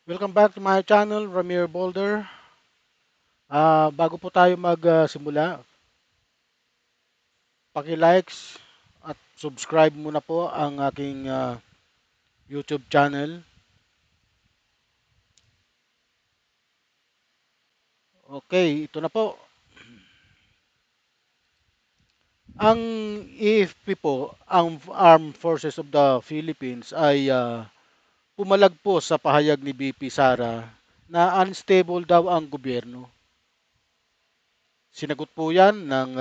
Welcome back to my channel, Ramir Boulder. Bago po tayo magsimula, paki-likes at subscribe muna po ang aking YouTube channel. Okay, ito na po. Ang AFP po, ang Armed Forces of the Philippines ay pumalag po sa pahayag ni BP Sara na unstable daw ang gobyerno. Sinagot po yan ng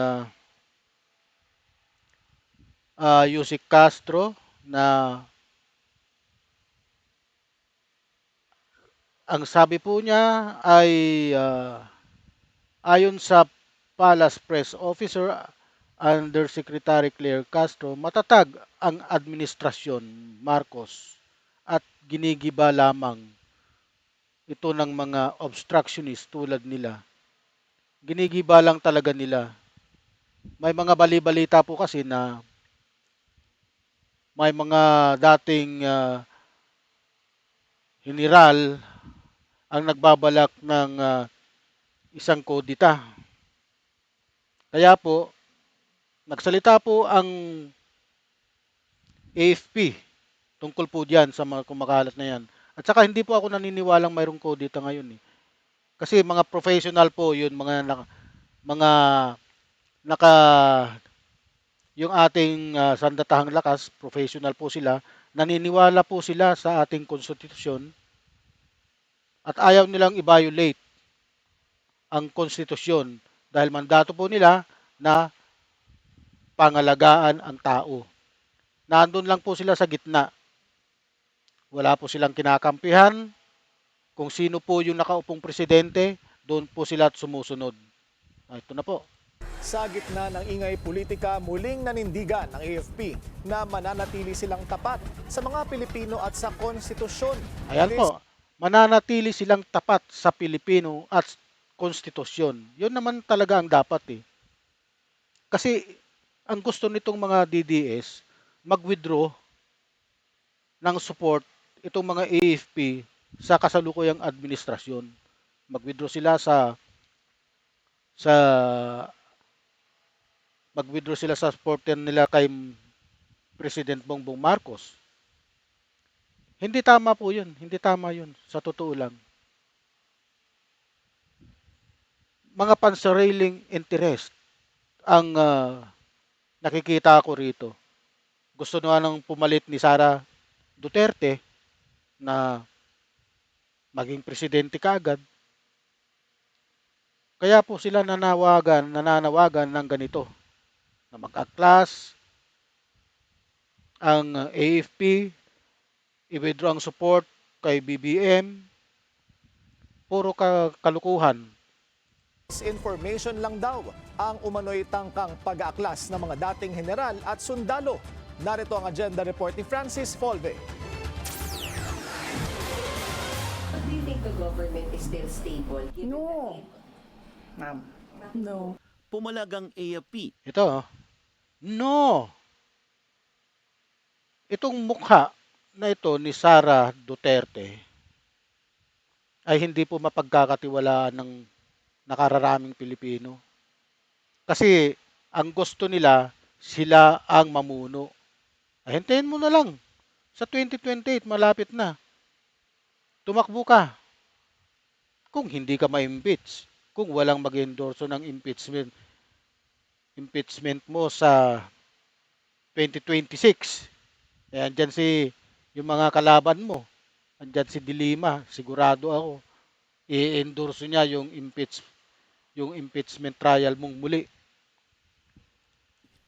Yusik Castro na ang sabi po niya ay ayon sa Palace Press Officer Undersecretary Claire Castro, matatag ang administrasyon Marcos at ginigiba lamang ito ng mga obstructionist tulad nila. Ginigiba lang talaga nila. May mga bali-balita po kasi na may mga dating general ang nagbabalak ng isang kodita. Kaya po, nagsalita po ang AFP tungkol po diyan sa mga kumakalat na yan. At saka hindi po ako naniniwalang mayroong kodita ngayon eh. Kasi mga professional po yun, mga naka yung ating sandatahang lakas, professional po sila, naniniwala po sila sa ating konstitusyon at ayaw nilang i-violate ang konstitusyon dahil mandato po nila na pangalagaan ang tao. Nandun lang po sila sa gitna. Wala po silang kinakampihan. Kung sino po yung nakaupong presidente, doon po sila sumusunod. Ito na po. Sa gitna ng ingay politika, muling nanindigan ng AFP na mananatili silang tapat sa mga Pilipino at sa konstitusyon. Ayan po. Mananatili silang tapat sa Pilipino at konstitusyon. Yun naman talaga ang dapat eh. Kasi ang gusto nitong mga DDS, mag-withdraw ng support itong mga AFP sa kasalukuyang administrasyon. Mag-withdraw sila sa mag-withdraw sila sa supporter nila kay President Bongbong Marcos. Hindi tama po 'yun, hindi tama 'yun sa totoo lang. Mga pansariling interest ang nakikita ko rito. Gusto nga nang pumalit ni Sara Duterte na maging presidente kaagad. Kaya po sila nananawagan ng ganito na mag-aklas ang AFP, i-withdraw ang support kay BBM, puro kalukuhan. Information lang daw ang umano'y tangkang pag-aaklas ng mga dating general at sundalo. Narito ang agenda report ni Francis Folve. Do you think the government is still stable? No, ma'am. No. Pumalagang AFP. Ito, no. Itong mukha na ito ni Sara Duterte ay hindi po mapagkakatiwalaan ng nakararaming Pilipino. Kasi ang gusto nila, sila ang mamuno. Ay, hintayin mo na lang. Sa 2028, malapit na. Tumakbo ka. Kung hindi ka ma-impeach, kung walang mag-endorso ng impeachment mo sa 2026. Eh, andyan yung mga kalaban mo. Andyan si Dilima, sigurado ako. I-endorso niya yung impeachment trial mong muli.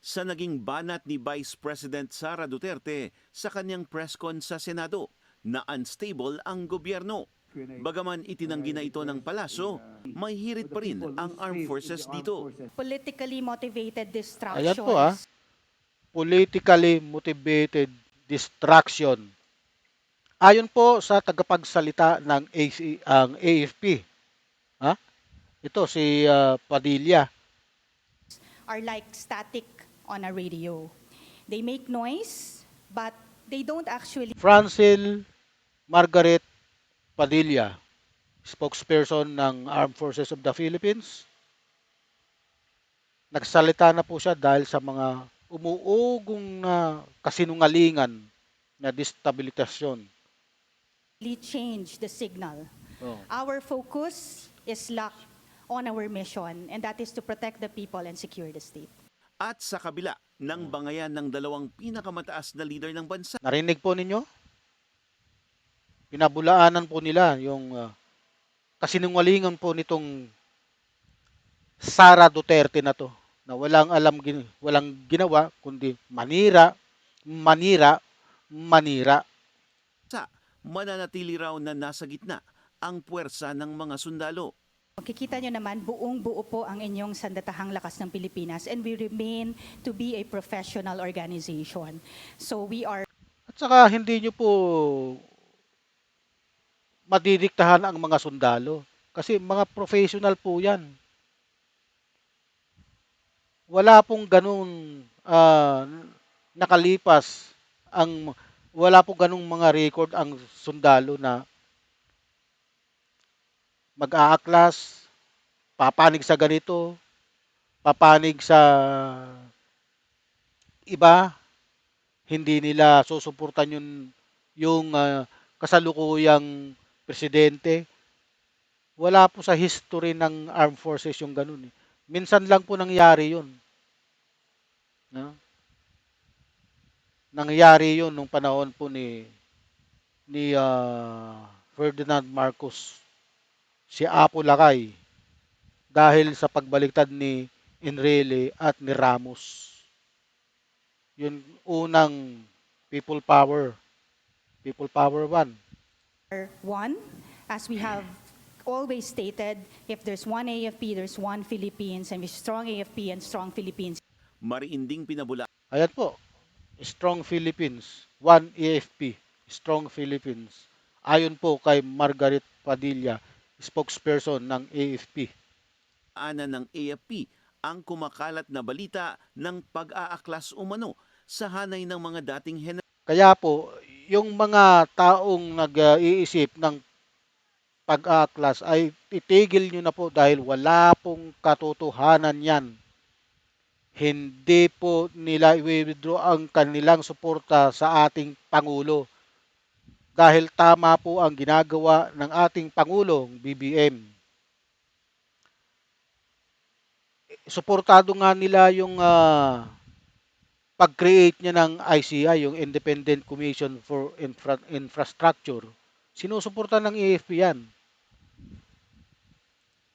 Sa naging banat ni Vice President Sara Duterte sa kanyang press con sa Senado na unstable ang gobyerno. Bagaman itinanggi na ito ng palasyo, may hirit pa rin ang armed forces dito. Politically motivated Ayan distractions. po politically motivated distraction. Ayon po sa tagapagsalita ng ang AFP. Ha? Ito si Padilla. Are like static on a radio. They make noise, but they don't actually Francil Margaret Padilla, spokesperson ng Armed Forces of the Philippines. Nagsalita na po siya dahil sa mga umuugong na kasinungalingan na destabilisasyon. Change the signal. Oh. Our focus is locked on our mission, and that is to protect the people and secure the state. At sa kabila ng bangayan ng dalawang pinakamataas na leader ng bansa, Narinig po ninyo? Pinabulaanan po nila yung kasinungalingan po nitong Sara Duterte na to na walang ginawa kundi manira, manira, manira. mananatili raw na nasa gitna ang puwersa ng mga sundalo. Makikita nyo naman, buong buo po ang inyong Sandatahang Lakas ng Pilipinas, and we remain to be a professional organization. So we are At saka hindi nyo po madidiktahan ang mga sundalo kasi mga professional po yan. Wala pong ganun nakalipas wala pong ganung mga record ang sundalo na mag-aaklas, papanig sa ganito, papanig sa iba, hindi nila susuportan yung kasalukuyang presidente. Wala po sa history ng armed forces yung ganun. Eh. Minsan lang po nangyari yun. No? Nangyari yun nung panahon po ni Ferdinand Marcos, si Apo Lakay, dahil sa pagbaliktad ni Enrile at ni Ramos. Yun unang people power 1. one. As we have always stated, if there's one AFP, there's one Philippines, and with strong AFP and strong Philippines. Mariinding pinabula Ayan po, Strong Philippines, one AFP, Strong Philippines. Ayon po kay Margaret Padilla, spokesperson ng AFP. ng AFP ang kumakalat na balita ng pag-aaklas umano sa hanay ng mga dating Kaya po, yung mga taong nag-iisip ng pag-aaklas ay titigil nyo na po dahil wala pong katotohanan yan. Hindi po nila i-withdraw ang kanilang suporta sa ating Pangulo. Dahil tama po ang ginagawa ng ating Pangulong BBM. Suportado nga nila yung pag-create niya ng ICI, yung Independent Commission for Infrastructure. Sinusuporta ng AFP yan.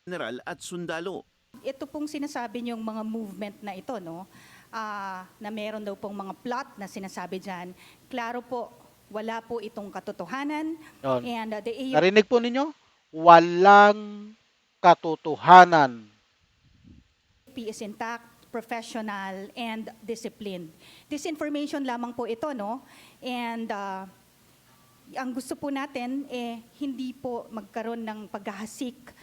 general at sundalo. Ito pong sinasabi niyong mga movement na ito, no? Na meron daw pong mga plot na sinasabi dyan. Klaro po, wala po itong katotohanan. Yun. And the AFP Narinig po ninyo? Walang katotohanan. is intact, professional, and disciplined. Disinformation lamang po ito, no? And ang gusto po natin, hindi po magkaroon ng paghahasik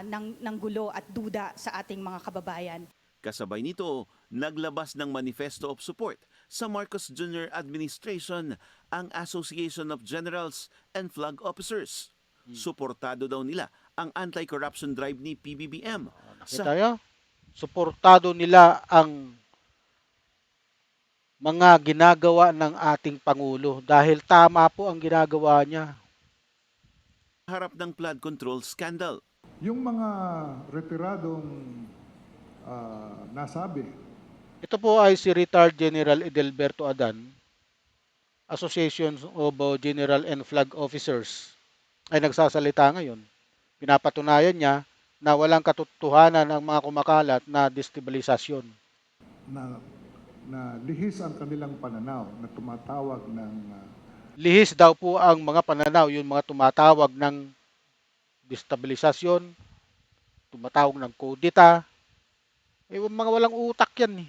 ng gulo at duda sa ating mga kababayan. Kasabay nito, naglabas ng Manifesto of Support sa Marcos Jr. Administration ang Association of Generals and Flag Officers. Suportado daw nila ang anti-corruption drive ni PBBM. Nakita nyo? Suportado nila ang mga ginagawa ng ating Pangulo dahil tama po ang ginagawa niya. Harap ng flood control scandal. Yung mga retiradong nasabi, Ito po ay si Retired General Edelberto Adan, Association of General and Flag Officers, ay nagsasalita ngayon. Pinapatunayan niya na walang katotohanan ang mga kumakalat na destabilisasyon. na lihis ang kanilang pananaw na tumatawag ng Lihis daw po ang mga pananaw, yung mga tumatawag ng destabilisasyon, tumatawag ng kudita. Mga walang utak yan eh.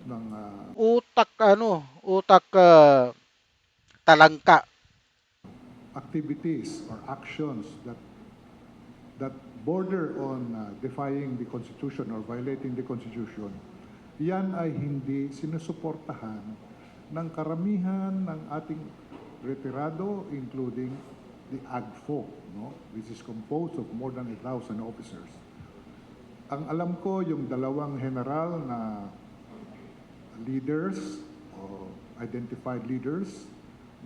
ng Utak talangka. activities or actions that border on defying the Constitution or violating the Constitution, yan ay hindi sinusuportahan ng karamihan ng ating retirado, including the AGFO, no? Which is composed of more than 1,000 officers. Ang alam ko, yung dalawang general na leaders o identified leaders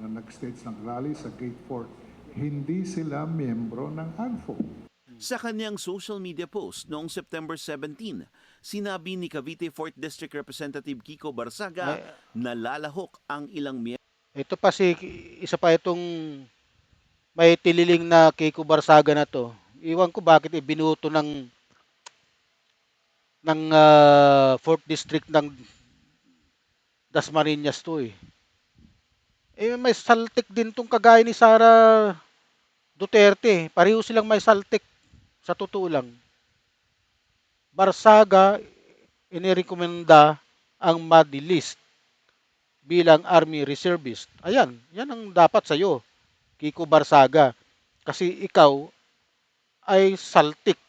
na nag-stage ng rally sa Gate 4, hindi sila miyembro ng AGFO. Sa kanyang social media post noong September 17, sinabi ni Cavite 4th District Representative Kiko Barsaga na lalahok ang ilang miyembro Ito pa isa pa itong may tililing na Kiko Barsaga na to. Iwan ko bakit ibinuto ng 4th District ng Dasmariñas to eh. May saltik din tong kagaya ni Sara Duterte. Pareho silang may saltik sa totoo lang. Barsaga inirekomenda ang MADI list bilang Army Reservist. Ayan, yan ang dapat sa'yo, Kiko Barsaga. Kasi ikaw ay saltik.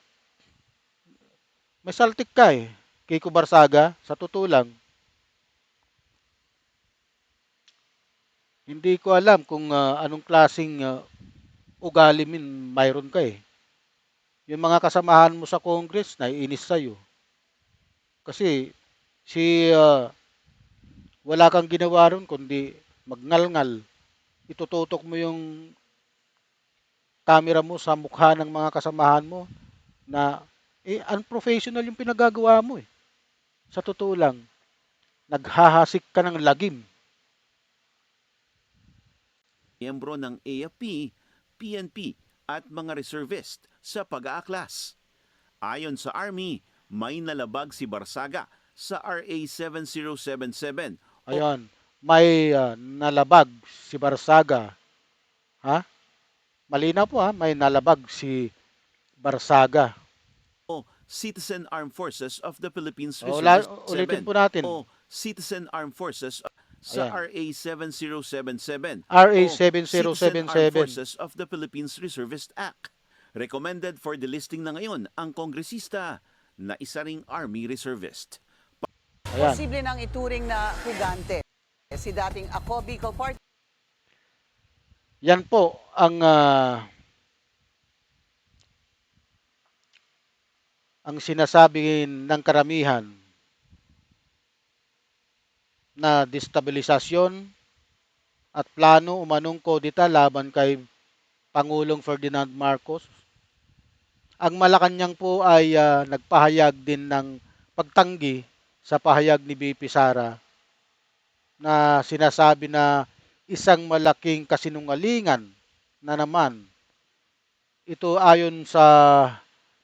May saltik ka eh, Kiko Barsaga, sa totoo lang. Hindi ko alam kung anong klaseng ugali mayroon ka eh. Yung mga kasamahan mo sa Congress, naiinis sa'yo. Kasi wala kang ginawa ron kundi magngalngal. Itututok mo yung camera mo sa mukha ng mga kasamahan mo na unprofessional yung pinagagawa mo eh. Sa totoo lang, naghahasik ka ng lagim. ng AFP, PNP at mga reservist sa pag-aaklas. Ayon sa Army, may nalabag si Barsaga sa RA 7077. Ayan, may nalabag si Barsaga. Ha? Malinaw po ha, may nalabag si Barsaga. O Citizen Armed Forces of the Philippines O, Reservist ulitin 7. po natin. O Citizen Armed Forces sa Ayan. RA 7077. RA o Citizen 7077. Armed Forces of the Philippines Reservist Act. Recommended for delisting na ngayon ang kongresista na isa ring Army Reservist. Ayan. Posible nang ituring na hugante si dating Ako Bicol Party Yan po ang sinasabi ng karamihan na destabilisasyon at plano umanong kodita laban kay Pangulong Ferdinand Marcos. Ang Malacanang po ay nagpahayag din ng pagtanggi sa pahayag ni BP Sara na sinasabi na isang malaking kasinungalingan na naman. Ito ayon sa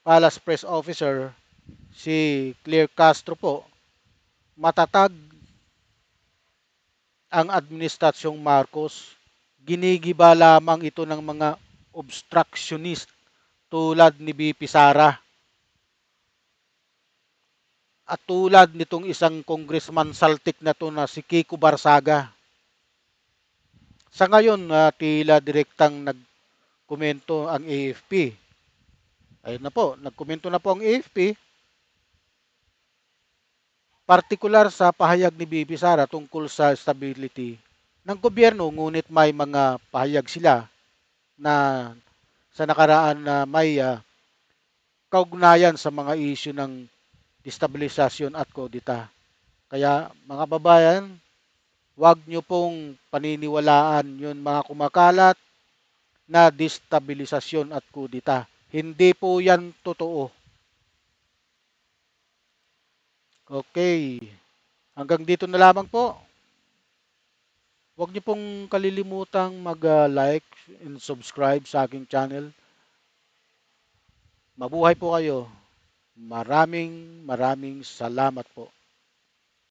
Palace Press Officer si Claire Castro po, matatag ang administrasyong Marcos, ginigiba lamang ito ng mga obstructionist tulad ni BP Sara at tulad nitong isang congressman saltik na to na si Kiko Barsaga. Sa ngayon, tila direktang nagkomento ang AFP. Ayun na po, nagkomento na po ang AFP partikular sa pahayag ni BP Sara tungkol sa stability ng gobyerno, ngunit may mga pahayag sila na sa nakaraan na may kaugnayan sa mga issue ng destabilisasyon at kodita. Kaya mga babayan, huwag nyo pong paniniwalaan yun mga kumakalat na destabilisasyon at kudita. Hindi po yan totoo. Okay. Hanggang dito na lamang po. Huwag niyo pong kalilimutang mag-like and subscribe sa aking channel. Mabuhay po kayo. Maraming salamat po.